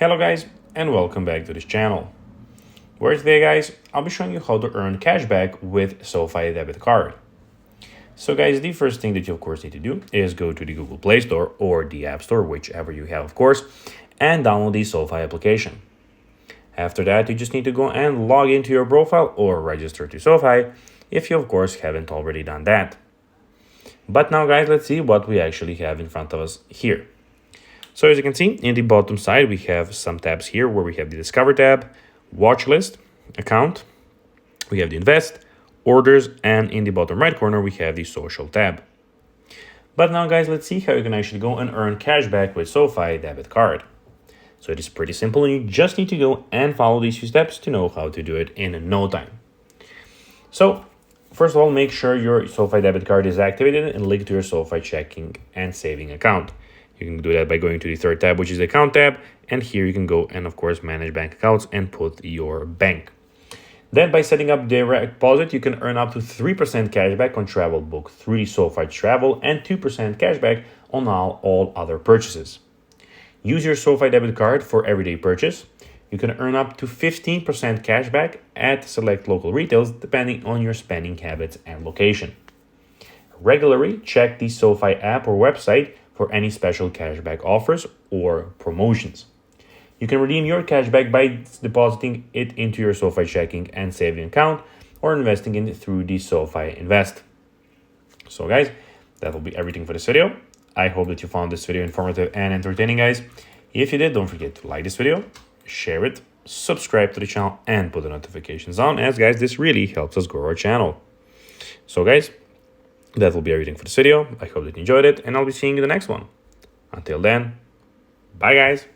Hello guys, and welcome back to this channel, where today guys, I'll be showing you how to earn cashback with SoFi Debit Card. So guys, the first thing that you of course need to do is go to the Google Play Store or the App Store, whichever you have of course, and download the SoFi application. After that, you just need to go and log into your profile or register to SoFi if you of course haven't already done that. But now guys, let's see what we actually have in front of us here. So as you can see, in the bottom side, we have some tabs here where we have the Discover tab, Watch List, Account, we have the Invest, Orders, and in the bottom right corner, we have the Social tab. But now guys, let's see how you can actually go and earn cashback with SoFi Debit Card. So it is pretty simple, and you just need to go and follow these few steps to know how to do it in no time. So first of all, make sure your SoFi Debit Card is activated and linked to your SoFi checking and saving account. You can do that by going to the third tab, which is the Account tab, and here you can go and of course manage bank accounts and put your bank. Then by setting up direct deposit, you can earn up to 3% cashback on travel booked through the SoFi Travel and 2% cashback on all other purchases. Use your SoFi Debit Card for everyday purchase. You can earn up to 15% cashback at select local retails depending on your spending habits and location. Regularly check the SoFi app or website for any special cashback offers or promotions. You can redeem your cashback by depositing it into your SoFi checking and saving account or investing in it through the SoFi Invest. So guys, that will be everything for this video. I hope that you found this video informative and entertaining, guys. If you did, don't forget to like this video, share it, subscribe to the channel, and put the notifications on, as guys, this really helps us grow our channel. So guys, that will be everything for this video. I hope that you enjoyed it, and I'll be seeing you in the next one. Until then, bye guys.